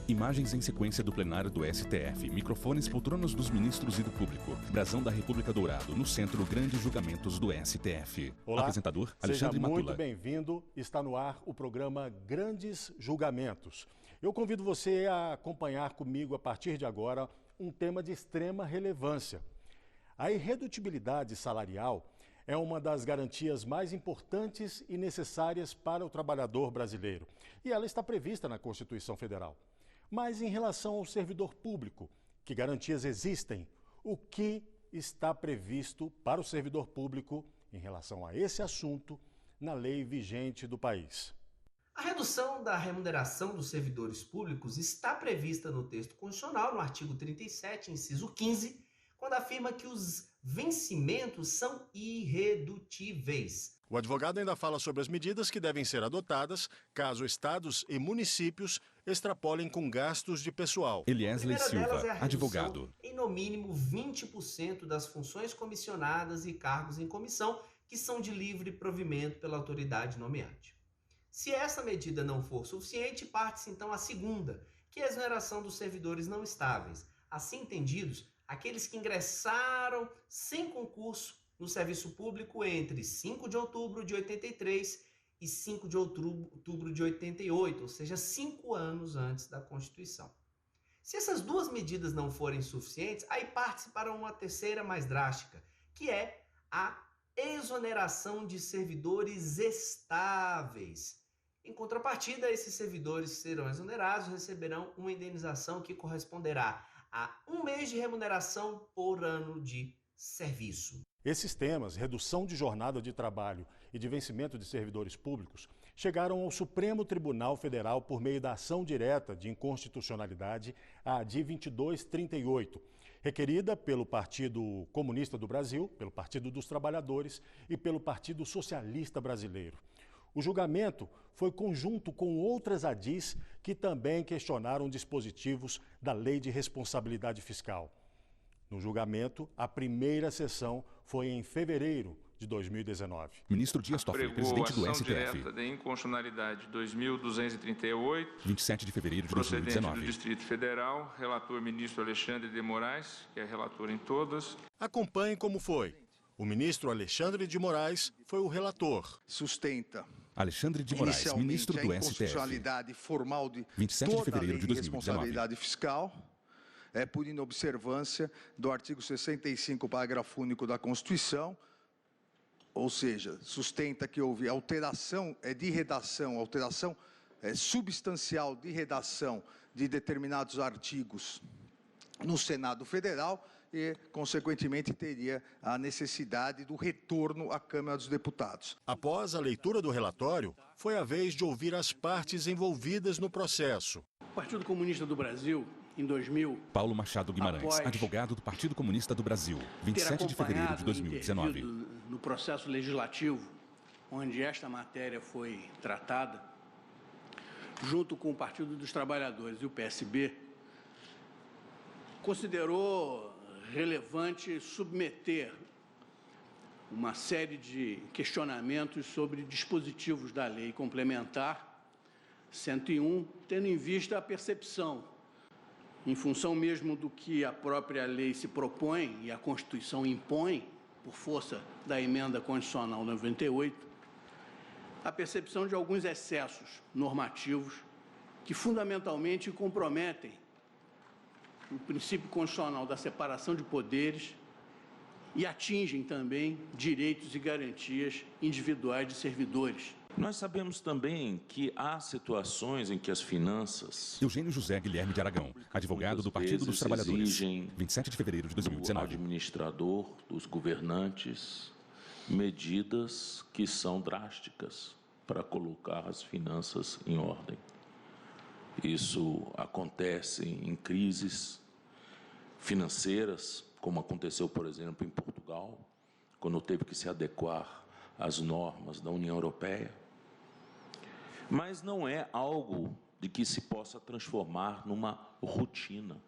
Imagens em sequência do plenário do STF. Microfones, poltronas dos ministros e do público. Brasão da República Dourado. No centro, grandes julgamentos do STF. Olá, apresentador Alexandre seja Matula. muito bem-vindo. Está no ar o programa Grandes Julgamentos. Eu convido você a acompanhar comigo, a partir de agora, um tema de extrema relevância. A irredutibilidade salarial é uma das garantias mais importantes e necessárias para o trabalhador brasileiro. E ela está prevista na Constituição Federal. Mas em relação ao servidor público, que garantias existem? O que está previsto para o servidor público em relação a esse assunto na lei vigente do país? A redução da remuneração dos servidores públicos está prevista no texto constitucional, no artigo 37, inciso 15, quando afirma que os vencimentos são irredutíveis. O advogado ainda fala sobre as medidas que devem ser adotadas caso estados e municípios extrapolem com gastos de pessoal. Eliesley Silva, advogado. Em no mínimo 20% das funções comissionadas e cargos em comissão que são de livre provimento pela autoridade nomeante. Se essa medida não for suficiente, parte-se então a segunda, que é a exoneração dos servidores não estáveis. Assim entendidos, aqueles que ingressaram sem concurso no serviço público entre 5 de outubro de 83 e 5 de outubro de 88, ou seja, 5 anos antes da Constituição. Se essas duas medidas não forem suficientes, aí parte-se para uma terceira mais drástica, que é a exoneração de servidores estáveis. Em contrapartida, esses servidores que serão exonerados receberão uma indenização que corresponderá a 1 mês de remuneração por ano de serviço. Esses temas, redução de jornada de trabalho e de vencimento de servidores públicos, chegaram ao Supremo Tribunal Federal por meio da ação direta de inconstitucionalidade, a ADI 2238, requerida pelo Partido Comunista do Brasil, pelo Partido dos Trabalhadores e pelo Partido Socialista Brasileiro. O julgamento foi conjunto com outras ADIs que também questionaram dispositivos da Lei de Responsabilidade Fiscal. No julgamento, a primeira sessão foi em fevereiro de 2019. Ministro Dias Toffoli, presidente do STF. Direta de inconstitucionalidade 2238. 27 de fevereiro de procedente 2019. do Distrito Federal, relator ministro Alexandre de Moraes, que é relator em todas. Acompanhe como foi. O ministro Alexandre de Moraes foi o relator. Sustenta Alexandre de Moraes, ministro do a inconstitucionalidade formal de 27 de toda fevereiro a lei de 2019. responsabilidade fiscal, por inobservância do artigo 65, parágrafo único da Constituição, ou seja, sustenta que houve alteração substancial de redação de determinados artigos no Senado Federal e, consequentemente, teria a necessidade do retorno à Câmara dos Deputados. Após a leitura do relatório, foi a vez de ouvir as partes envolvidas no processo. O Partido Comunista do Brasil, em 2000... Paulo Machado Guimarães, advogado do Partido Comunista do Brasil, 27 de fevereiro de 2019. No processo legislativo, onde esta matéria foi tratada, junto com o Partido dos Trabalhadores e o PSB, considerou relevante submeter uma série de questionamentos sobre dispositivos da Lei Complementar 101, tendo em vista a percepção, em função mesmo do que a própria lei se propõe e a Constituição impõe, por força da Emenda Constitucional 98, a percepção de alguns excessos normativos que fundamentalmente comprometem o princípio constitucional da separação de poderes e atingem também direitos e garantias individuais de servidores. Nós sabemos também que há situações em que as finanças... Eugênio José Guilherme de Aragão, advogado do Partido dos Trabalhadores, 27 de fevereiro de 2019. Do administrador, dos governantes, medidas que são drásticas para colocar as finanças em ordem. Isso acontece em crises financeiras, como aconteceu, por exemplo, em Portugal, quando teve que se adequar às normas da União Europeia. Mas não é algo de que se possa transformar numa rotina,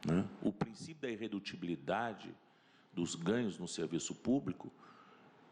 né? O princípio da irredutibilidade dos ganhos no serviço público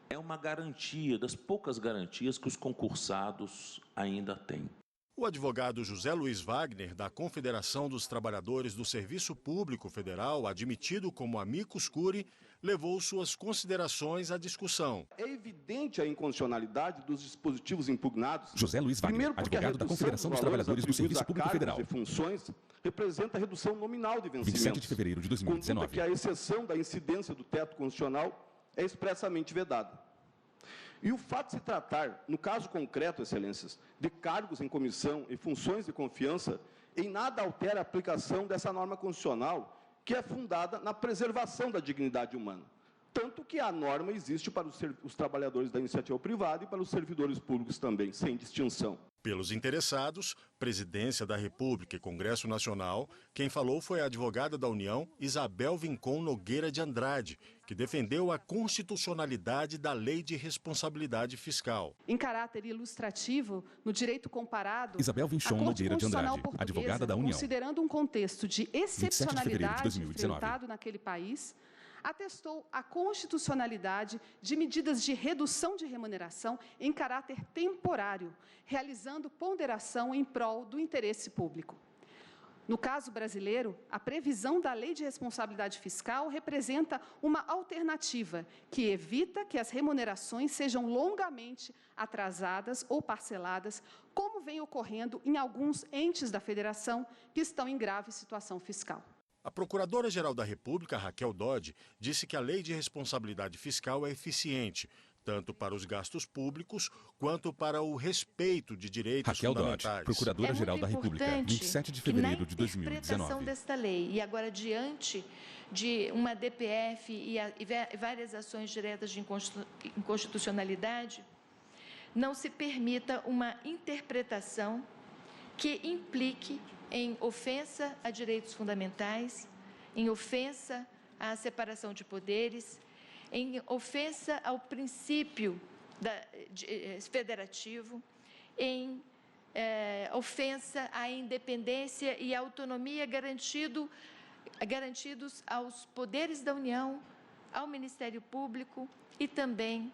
é uma garantia, das poucas garantias que os concursados ainda têm. O advogado José Luiz Wagner, da Confederação dos Trabalhadores do Serviço Público Federal, admitido como amicus curiae, levou suas considerações à discussão. É evidente a inconstitucionalidade dos dispositivos impugnados. José Luiz Wagner, advogado da Confederação dos Trabalhadores do Serviço Público Federal. E funções representa a redução nominal de vencimentos. 27 de fevereiro de 2019. Contudo, que a exceção da incidência do teto constitucional é expressamente vedada. E o fato de se tratar, no caso concreto, excelências, de cargos em comissão e funções de confiança, em nada altera a aplicação dessa norma constitucional, que é fundada na preservação da dignidade humana. Tanto que a norma existe para os trabalhadores da iniciativa privada e para os servidores públicos também, sem distinção. Pelos interessados, Presidência da República e Congresso Nacional, quem falou foi a advogada da União, Isabel Vincon Nogueira de Andrade, que defendeu a constitucionalidade da Lei de Responsabilidade Fiscal. Em caráter ilustrativo, no direito comparado, Isabel Vincon Nogueira de Andrade, advogada da União, considerando um contexto de excepcionalidade enfrentado naquele país, atestou a constitucionalidade de medidas de redução de remuneração em caráter temporário, realizando ponderação em prol do interesse público. No caso brasileiro, a previsão da Lei de Responsabilidade Fiscal representa uma alternativa que evita que as remunerações sejam longamente atrasadas ou parceladas, como vem ocorrendo em alguns entes da Federação que estão em grave situação fiscal. A Procuradora-Geral da República, Raquel Dodge, disse que a Lei de Responsabilidade Fiscal é eficiente, tanto para os gastos públicos quanto para o respeito de direitos fundamentais. Raquel Dodge, Procuradora-Geral da República, 27 de fevereiro de 2019. Na interpretação desta lei e agora diante de uma DPF e várias ações diretas de inconstitucionalidade, não se permita uma interpretação que implique em ofensa a direitos fundamentais, em ofensa à separação de poderes, em ofensa ao princípio federativo, em ofensa à independência e à autonomia garantidos aos poderes da União, ao Ministério Público e também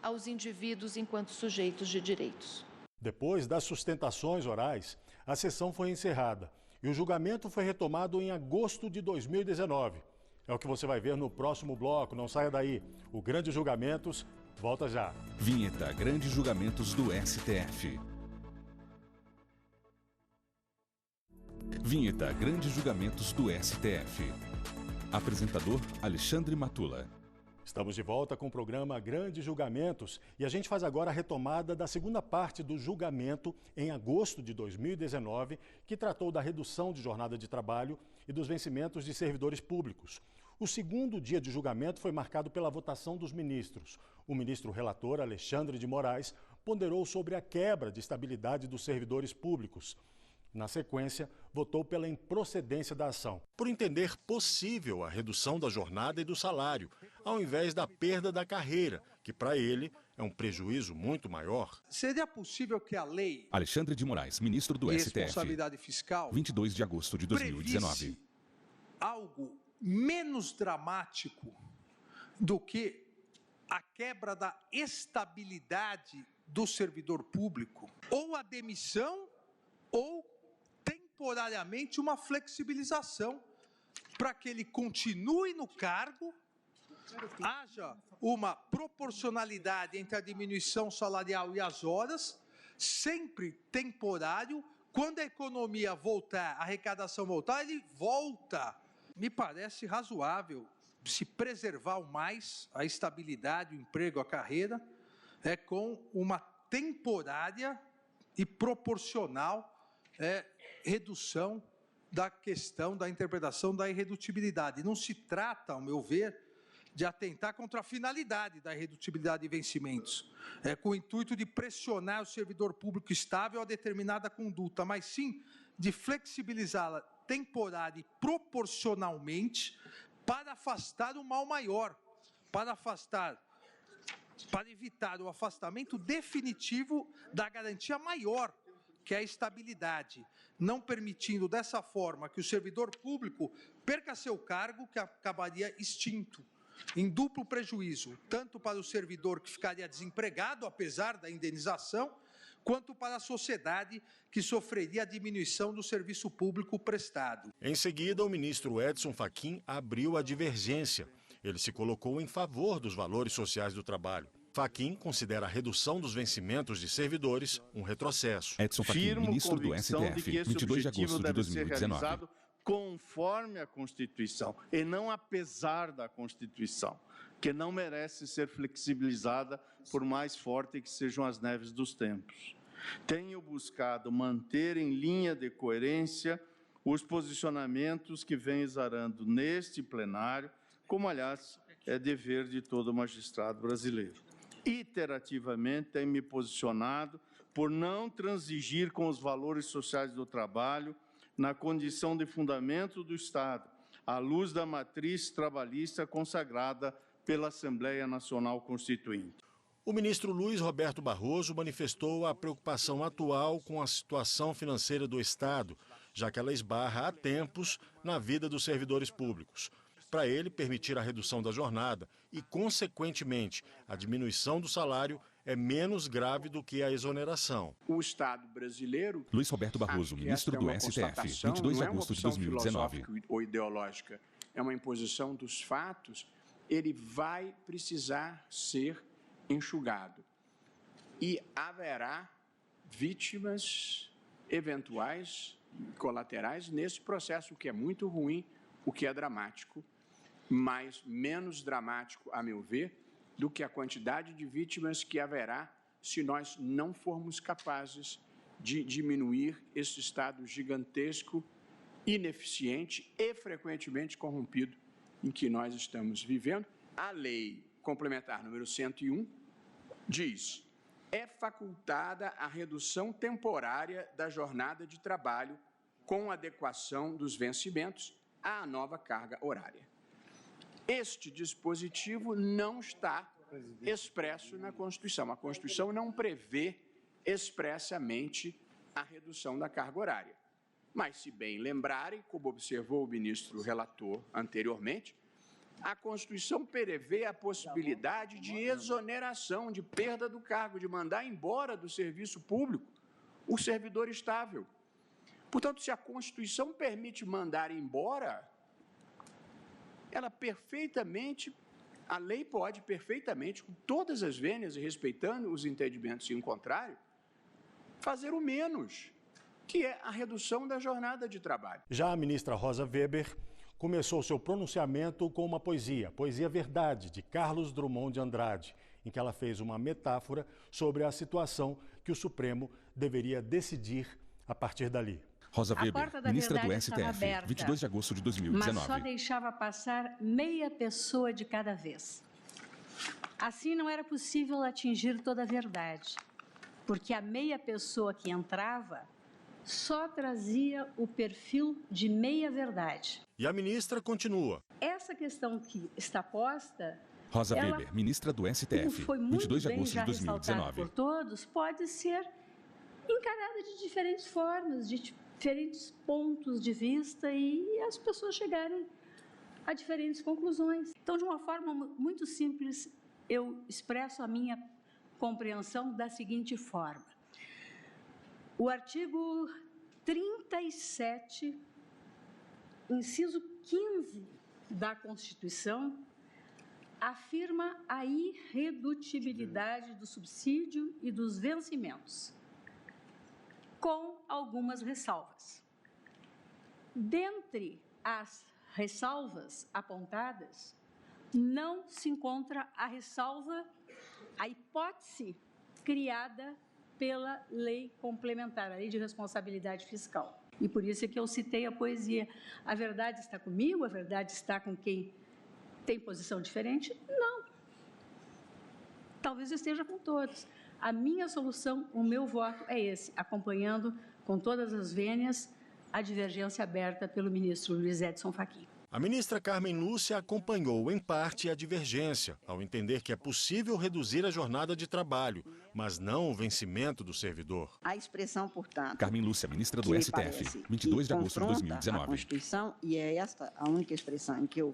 aos indivíduos enquanto sujeitos de direitos. Depois das sustentações orais, a sessão foi encerrada e o julgamento foi retomado em agosto de 2019. É o que você vai ver no próximo bloco, não saia daí. O Grandes Julgamentos volta já. Vinheta Grandes Julgamentos do STF. Vinheta Grandes Julgamentos do STF. Apresentador Alexandre Matula. Estamos de volta com o programa Grandes Julgamentos e a gente faz agora a retomada da segunda parte do julgamento em agosto de 2019, que tratou da redução de jornada de trabalho e dos vencimentos de servidores públicos. O segundo dia de julgamento foi marcado pela votação dos ministros. O ministro relator, Alexandre de Moraes, ponderou sobre a quebra de estabilidade dos servidores públicos. Na sequência, votou pela improcedência da ação, por entender possível a redução da jornada e do salário, ao invés da perda da carreira, que para ele é um prejuízo muito maior. Seria possível que a lei Alexandre de Moraes, ministro do STF, responsabilidade fiscal, 22 de agosto de 2019. Algo menos dramático do que a quebra da estabilidade do servidor público, ou a demissão, ou temporariamente uma flexibilização para que ele continue no cargo, haja uma proporcionalidade entre a diminuição salarial e as horas, sempre temporário. Quando a economia voltar, a arrecadação voltar, ele volta. Me parece razoável se preservar o mais a estabilidade, o emprego, a carreira, com uma temporária e proporcional redução da questão da interpretação da irredutibilidade. Não se trata, ao meu ver, de atentar contra a finalidade da irredutibilidade de vencimentos, com o intuito de pressionar o servidor público estável a determinada conduta, mas sim de flexibilizá-la temporária e proporcionalmente para afastar o mal maior, para evitar o afastamento definitivo da garantia maior, que é a estabilidade, não permitindo dessa forma que o servidor público perca seu cargo, que acabaria extinto, em duplo prejuízo, tanto para o servidor que ficaria desempregado, apesar da indenização, quanto para a sociedade que sofreria a diminuição do serviço público prestado. Em seguida, o ministro Edson Fachin abriu a divergência. Ele se colocou em favor dos valores sociais do trabalho. Fachin considera a redução dos vencimentos de servidores um retrocesso. Edson Fachin, ministro do STF, 22 de agosto de 2019. Conforme a Constituição e não apesar da Constituição, que não merece ser flexibilizada por mais forte que sejam as neves dos tempos. Tenho buscado manter em linha de coerência os posicionamentos que vem exarando neste plenário, como, aliás, é dever de todo magistrado brasileiro. Iterativamente tenho me posicionado por não transigir com os valores sociais do trabalho na condição de fundamento do Estado, à luz da matriz trabalhista consagrada pela Assembleia Nacional Constituinte. O ministro Luiz Roberto Barroso manifestou a preocupação atual com a situação financeira do Estado, já que ela esbarra há tempos na vida dos servidores públicos. Para ele, permitir a redução da jornada e, consequentemente, a diminuição do salário é menos grave do que a exoneração. O Estado brasileiro... Luiz Roberto Barroso, ministro do STF, 22 de agosto de 2019. Ou ideológica, é uma imposição dos fatos, ele vai precisar ser enxugado. E haverá vítimas eventuais, colaterais, nesse processo, o que é muito ruim, o que é dramático, mas menos dramático, a meu ver, do que a quantidade de vítimas que haverá se nós não formos capazes de diminuir esse Estado gigantesco, ineficiente e frequentemente corrompido em que nós estamos vivendo. A Lei Complementar número 101 diz: é facultada a redução temporária da jornada de trabalho com adequação dos vencimentos à nova carga horária. Este dispositivo não está expresso na Constituição. A Constituição não prevê expressamente a redução da carga horária. Mas, se bem lembrarem, como observou o ministro relator anteriormente, a Constituição prevê a possibilidade de exoneração, de perda do cargo, de mandar embora do serviço público o servidor estável. Portanto, se a Constituição permite mandar embora, ela perfeitamente, a lei pode perfeitamente, com todas as vênias e respeitando os entendimentos em contrário, fazer o menos, que é a redução da jornada de trabalho. Já a ministra Rosa Weber começou seu pronunciamento com uma poesia, Poesia Verdade, de Carlos Drummond de Andrade, em que ela fez uma metáfora sobre a situação que o Supremo deveria decidir a partir dali. Rosa Weber, ministra do STF, aberta, 22 de agosto de 2019. Mas só deixava passar meia pessoa de cada vez. Assim não era possível atingir toda a verdade, porque a meia pessoa que entrava só trazia o perfil de meia verdade. E a ministra continua. Essa questão que está posta... Rosa Weber, ministra do STF, 22 de agosto de 2019. Por todos, pode ser encarada de diferentes formas, de diferentes pontos de vista e as pessoas chegarem a diferentes conclusões. Então, de uma forma muito simples, eu expresso a minha compreensão da seguinte forma. O artigo 37, inciso 15 da Constituição, afirma a irredutibilidade do subsídio e dos vencimentos, com algumas ressalvas. Dentre as ressalvas apontadas, não se encontra a ressalva, a hipótese criada pela Lei Complementar, a Lei de Responsabilidade Fiscal. E por isso é que eu citei a poesia. A verdade está comigo? A verdade está com quem tem posição diferente? Não. Talvez esteja com todos. A minha solução, o meu voto é esse, acompanhando com todas as vênias a divergência aberta pelo ministro Luiz Edson Fachin. A ministra Carmen Lúcia acompanhou, em parte, a divergência, ao entender que é possível reduzir a jornada de trabalho, mas não o vencimento do servidor. A expressão, portanto... Carmen Lúcia, ministra do STF, 22 de agosto de 2019. A Constituição, e é esta a única expressão em que eu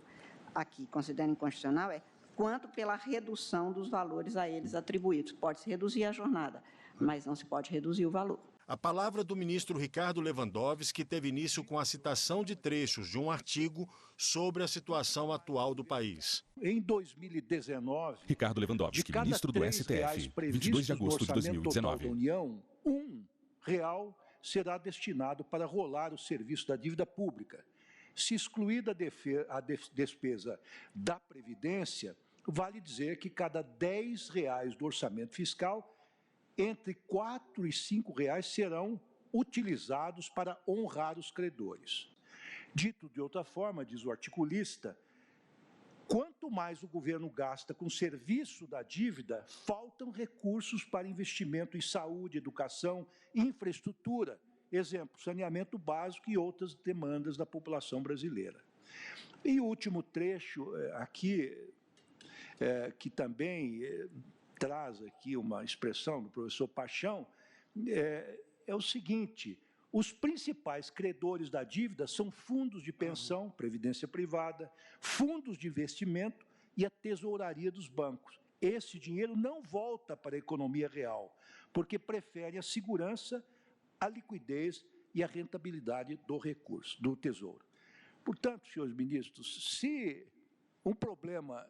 aqui considero inconstitucional, é quanto pela redução dos valores a eles atribuídos. Pode-se reduzir a jornada, mas não se pode reduzir o valor. A palavra do ministro Ricardo Lewandowski teve início com a citação de trechos de um artigo sobre a situação atual do país. Em 2019, Ricardo Lewandowski, ministro do STF, 22 de agosto de 2019. Da União, R$1 será destinado para rolar o serviço da dívida pública. Se excluída a despesa da Previdência, vale dizer que cada R$10 do orçamento fiscal, entre R$4 e R$5 serão utilizados para honrar os credores. Dito de outra forma, diz o articulista, quanto mais o governo gasta com o serviço da dívida, faltam recursos para investimento em saúde, educação, infraestrutura, exemplo, saneamento básico e outras demandas da população brasileira. E o último trecho aqui, que também traz aqui uma expressão do professor Paixão, é o seguinte: os principais credores da dívida são fundos de pensão, previdência privada, fundos de investimento e a tesouraria dos bancos. Esse dinheiro não volta para a economia real, porque prefere a segurança, a liquidez e a rentabilidade do recurso, do tesouro. Portanto, senhores ministros, se um problema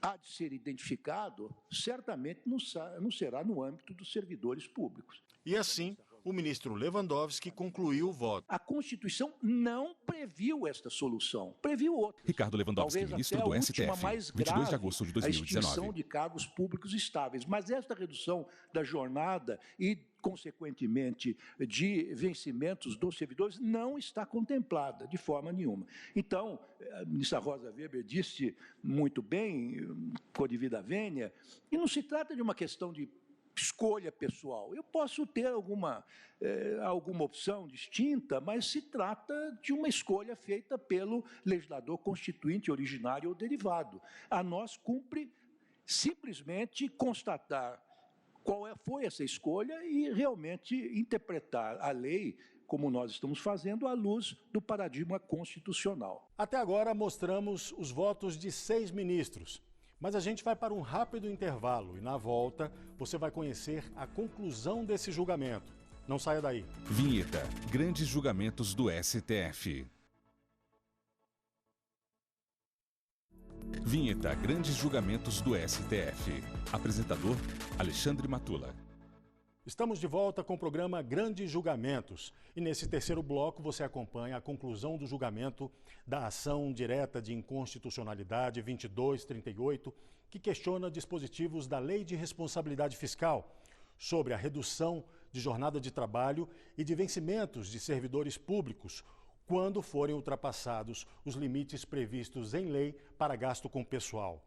há de ser identificado, certamente não será no âmbito dos servidores públicos. E assim, o ministro Lewandowski concluiu o voto. A Constituição não previu esta solução, previu outra. Ricardo Lewandowski, talvez ministro até do a STF, última mais 22 de agosto de a 2019. extinção de cargos públicos estáveis. Mas esta redução da jornada e, consequentemente, de vencimentos dos servidores não está contemplada de forma nenhuma. Então, a ministra Rosa Weber disse muito bem, com devida vênia, e não se trata de uma questão de escolha pessoal. Eu posso ter alguma opção distinta, mas se trata de uma escolha feita pelo legislador constituinte, originário ou derivado. A nós cumpre simplesmente constatar qual foi essa escolha e realmente interpretar a lei, como nós estamos fazendo, à luz do paradigma constitucional. Até agora mostramos os votos de 6 ministros. Mas a gente vai para um rápido intervalo e, na volta, você vai conhecer a conclusão desse julgamento. Não saia daí. Vinheta: Grandes julgamentos do STF. Vinheta: Grandes julgamentos do STF. Apresentador: Alexandre Matula. Estamos de volta com o programa Grandes Julgamentos. E nesse terceiro bloco você acompanha a conclusão do julgamento da ação direta de inconstitucionalidade 2238, que questiona dispositivos da Lei de Responsabilidade Fiscal sobre a redução de jornada de trabalho e de vencimentos de servidores públicos quando forem ultrapassados os limites previstos em lei para gasto com pessoal.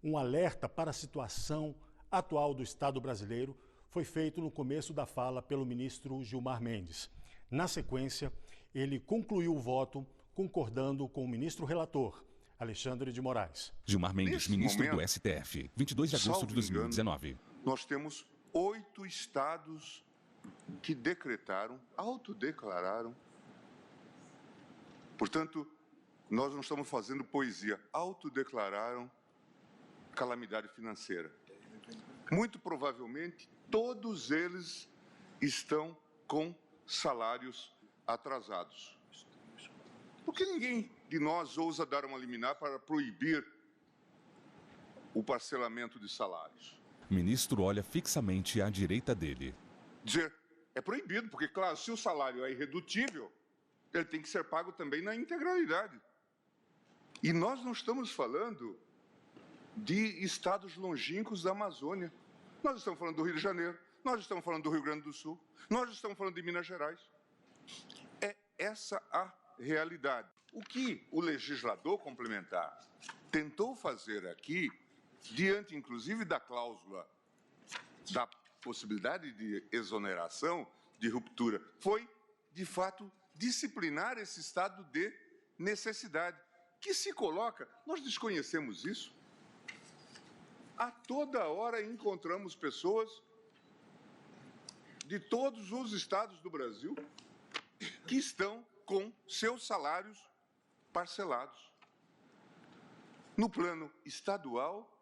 Um alerta para a situação atual do Estado brasileiro foi feito no começo da fala pelo ministro Gilmar Mendes. Na sequência, ele concluiu o voto concordando com o ministro relator, Alexandre de Moraes. Gilmar Mendes, ministro do STF, 22 de agosto de 2019. Nós temos 8 estados que decretaram, autodeclararam. Portanto, nós não estamos fazendo poesia, autodeclararam calamidade financeira. Muito provavelmente, todos eles estão com salários atrasados. Por que ninguém de nós ousa dar uma liminar para proibir o parcelamento de salários? O ministro olha fixamente à direita dele. Dizer, é proibido, porque, claro, se o salário é irredutível, ele tem que ser pago também na integralidade. E nós não estamos falando de estados longínquos da Amazônia. Nós estamos falando do Rio de Janeiro, nós estamos falando do Rio Grande do Sul, nós estamos falando de Minas Gerais. É essa a realidade. O que o legislador complementar tentou fazer aqui, diante inclusive da cláusula da possibilidade de exoneração, de ruptura, foi, de fato, disciplinar esse estado de necessidade, que se coloca, nós desconhecemos isso. A toda hora encontramos pessoas de todos os estados do Brasil que estão com seus salários parcelados, no plano estadual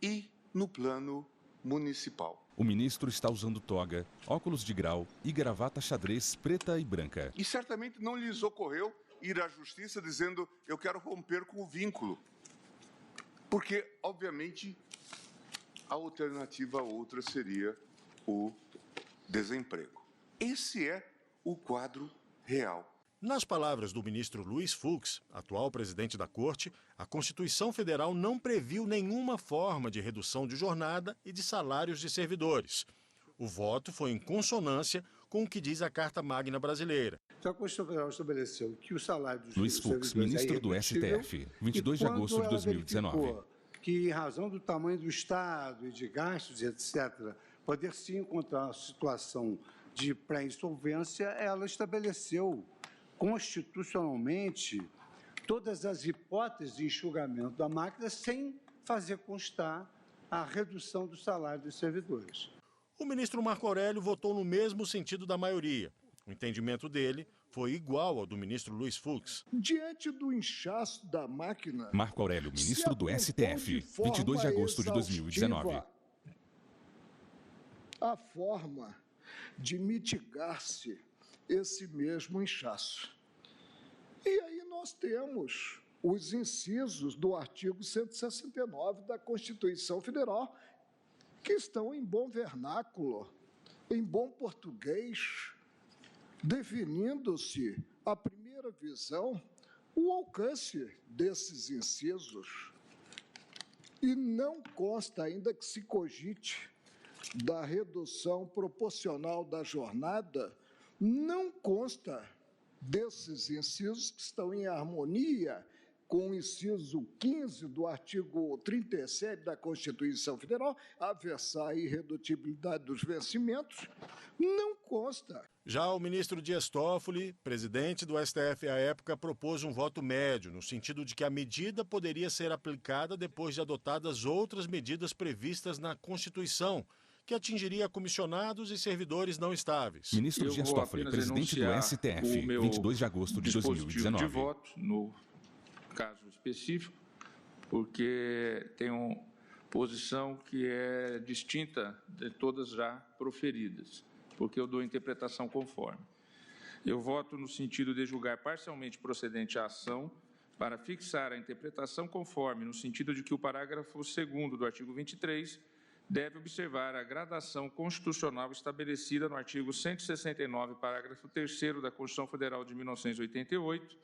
e no plano municipal. O ministro está usando toga, óculos de grau e gravata xadrez preta e branca. E certamente não lhes ocorreu ir à justiça dizendo eu quero romper com o vínculo. Porque, obviamente, a alternativa outra seria o desemprego. Esse é o quadro real. Nas palavras do ministro Luiz Fux, atual presidente da Corte, a Constituição Federal não previu nenhuma forma de redução de jornada e de salários de servidores. O voto foi em consonância com o que diz a Carta Magna Brasileira. Então, a Constituição Federal estabeleceu que o salário dos Luiz Fux, ministro do STF, 22 de agosto de 2019. Que, em razão do tamanho do Estado e de gastos, etc., poder-se encontrar uma situação de pré-insolvência, ela estabeleceu constitucionalmente todas as hipóteses de enxugamento da máquina sem fazer constar a redução do salário dos servidores. O ministro Marco Aurélio votou no mesmo sentido da maioria. O entendimento dele foi igual ao do ministro Luiz Fux. Diante do inchaço da máquina... Marco Aurélio, ministro do STF, 22 de agosto de 2019. A forma de mitigar-se esse mesmo inchaço. E aí nós temos os incisos do artigo 169 da Constituição Federal, que estão em bom vernáculo, em bom português, definindo-se a primeira visão, o alcance desses incisos. E não consta ainda que se cogite da redução proporcional da jornada, não consta desses incisos que estão em harmonia com o inciso 15 do artigo 37 da Constituição Federal, a versar a irredutibilidade dos vencimentos, não consta. Já o ministro Dias Toffoli, presidente do STF à época, propôs um voto médio, no sentido de que a medida poderia ser aplicada depois de adotadas outras medidas previstas na Constituição, que atingiria comissionados e servidores não estáveis. Ministro Dias Toffoli, presidente do STF, 22 de agosto de 2019. De voto no caso específico, porque tem uma posição que é distinta de todas já proferidas, porque eu dou interpretação conforme. Eu voto no sentido de julgar parcialmente procedente a ação para fixar a interpretação conforme, no sentido de que o parágrafo 2º do artigo 23 deve observar a gradação constitucional estabelecida no artigo 169, parágrafo 3º da Constituição Federal de 1988,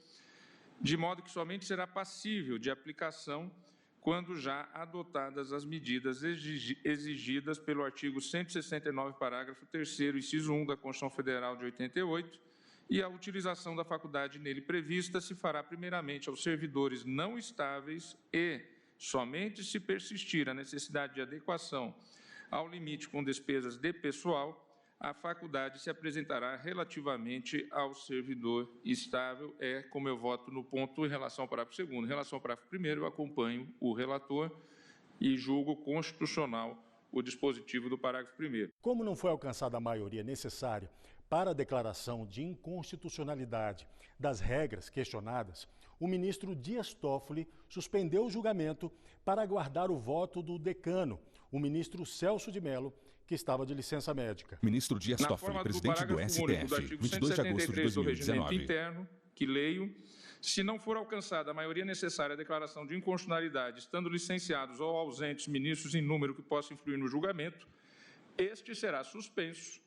de modo que somente será passível de aplicação quando já adotadas as medidas exigidas pelo artigo 169, parágrafo 3º, inciso 1 da Constituição Federal de 88, e a utilização da faculdade nele prevista se fará primeiramente aos servidores não estáveis e somente se persistir a necessidade de adequação ao limite com despesas de pessoal, a faculdade se apresentará relativamente ao servidor estável. É como eu voto no ponto em relação ao parágrafo 2º. Em relação ao parágrafo 1º, eu acompanho o relator e julgo constitucional o dispositivo do parágrafo 1º. Como não foi alcançada a maioria necessária para a declaração de inconstitucionalidade das regras questionadas, o ministro Dias Toffoli suspendeu o julgamento para aguardar o voto do decano, o ministro Celso de Mello, que estava de licença médica. Ministro Dias Toffoli, presidente do STF, 22 de agosto de 2019. Do regimento interno, que leio, se não for alcançada a maioria necessária à declaração de inconstitucionalidade, estando licenciados ou ausentes ministros em número que possa influir no julgamento, este será suspenso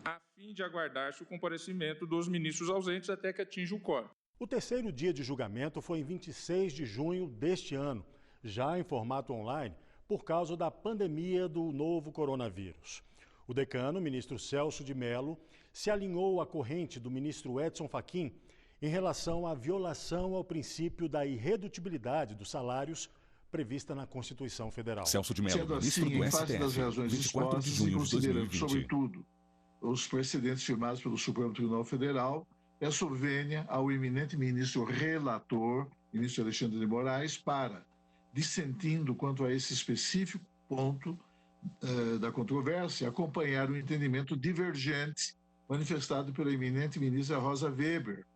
a fim de aguardar-se o comparecimento dos ministros ausentes até que atinja o quórum. O terceiro dia de julgamento foi em 26 de junho deste ano, já em formato online, por causa da pandemia do novo coronavírus. O decano, o ministro Celso de Mello, se alinhou à corrente do ministro Edson Fachin em relação à violação ao princípio da irredutibilidade dos salários prevista na Constituição Federal. Celso de Mello, ministro do STF, das razões 24 de junho de 2020. Sobretudo, os precedentes firmados pelo Supremo Tribunal Federal, peço vênia ao eminente ministro relator, ministro Alexandre de Moraes, para, dissentindo quanto a esse específico ponto da controvérsia, acompanhar o entendimento divergente manifestado pela eminente ministra Rosa Weber,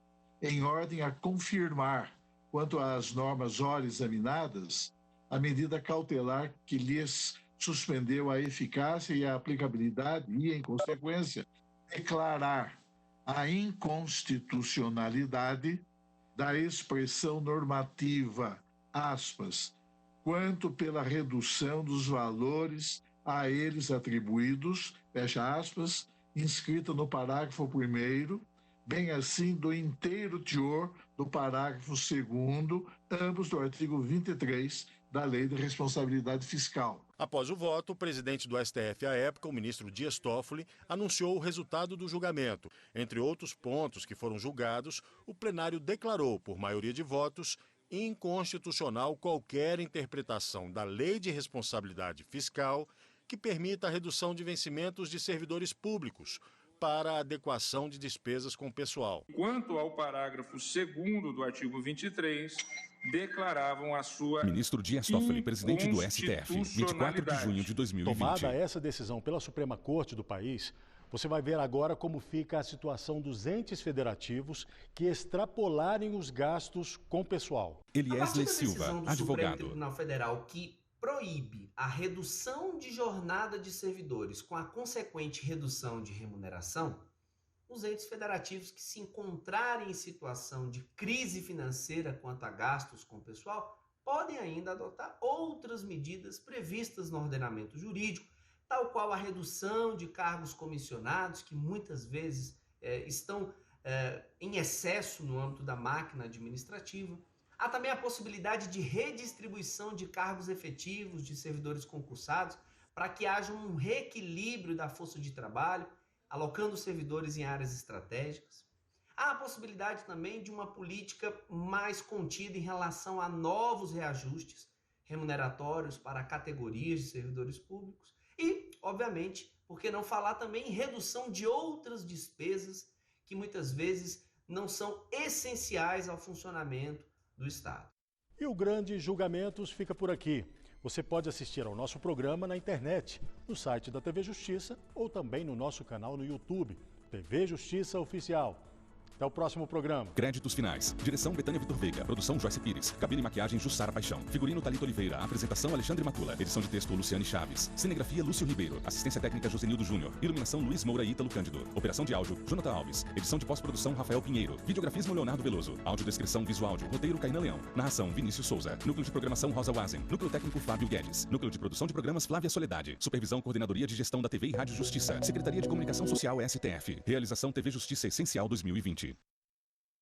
em ordem a confirmar, quanto às normas ora examinadas, a medida cautelar que lhes suspendeu a eficácia e a aplicabilidade e, em consequência, declarar a inconstitucionalidade da expressão normativa, aspas, quanto pela redução dos valores a eles atribuídos, fecha aspas, inscrita no parágrafo 1º, bem assim do inteiro teor do parágrafo 2º, ambos do artigo 23 da Lei de Responsabilidade Fiscal. Após o voto, o presidente do STF à época, o ministro Dias Toffoli, anunciou o resultado do julgamento. Entre outros pontos que foram julgados, o plenário declarou, por maioria de votos, inconstitucional qualquer interpretação da Lei de Responsabilidade Fiscal que permita a redução de vencimentos de servidores públicos para a adequação de despesas com pessoal. Quanto ao parágrafo 2º do artigo 23, declaravam a sua Ministro Dias Toffoli, presidente do STF, 24 de junho de 2020. Tomada essa decisão pela Suprema Corte do país, você vai ver agora como fica a situação dos entes federativos que extrapolarem os gastos com pessoal. Eliesley Silva, Supremo advogado. Tribunal Federal que proíbe a redução de jornada de servidores com a consequente redução de remuneração, os entes federativos que se encontrarem em situação de crise financeira quanto a gastos com pessoal podem ainda adotar outras medidas previstas no ordenamento jurídico, tal qual a redução de cargos comissionados, que muitas vezes estão em excesso no âmbito da máquina administrativa. Há também a possibilidade de redistribuição de cargos efetivos de servidores concursados para que haja um reequilíbrio da força de trabalho, alocando servidores em áreas estratégicas. Há a possibilidade também de uma política mais contida em relação a novos reajustes remuneratórios para categorias de servidores públicos e, obviamente, por que não falar também em redução de outras despesas que muitas vezes não são essenciais ao funcionamento do Estado. E o Grande Julgamentos fica por aqui. Você pode assistir ao nosso programa na internet, no site da TV Justiça ou também no nosso canal no YouTube, TV Justiça Oficial. Até o próximo programa. Créditos finais. Direção Betânia Vitor Veiga. Produção Joyce Pires. Cabine e maquiagem Jussara Paixão. Figurino Thalita Oliveira. Apresentação Alexandre Matula. Edição de texto Luciane Chaves. Cinegrafia Lúcio Ribeiro. Assistência técnica Josenildo Júnior. Iluminação Luiz Moura e Ítalo Cândido. Operação de áudio Jonathan Alves. Edição de pós-produção Rafael Pinheiro. Videografismo Leonardo Veloso. Audiodescrição Visuáudio. Roteiro Caína Leão. Narração Vinícius Souza. Núcleo de programação Rosa Wazen. Núcleo técnico Fábio Guedes. Núcleo de produção de programas Flávia Soledade. Supervisão Coordenadoria de Gestão da TV e Rádio Justiça. Secretaria de Comunicação Social STF. Realização TV Justiça Essencial 2020.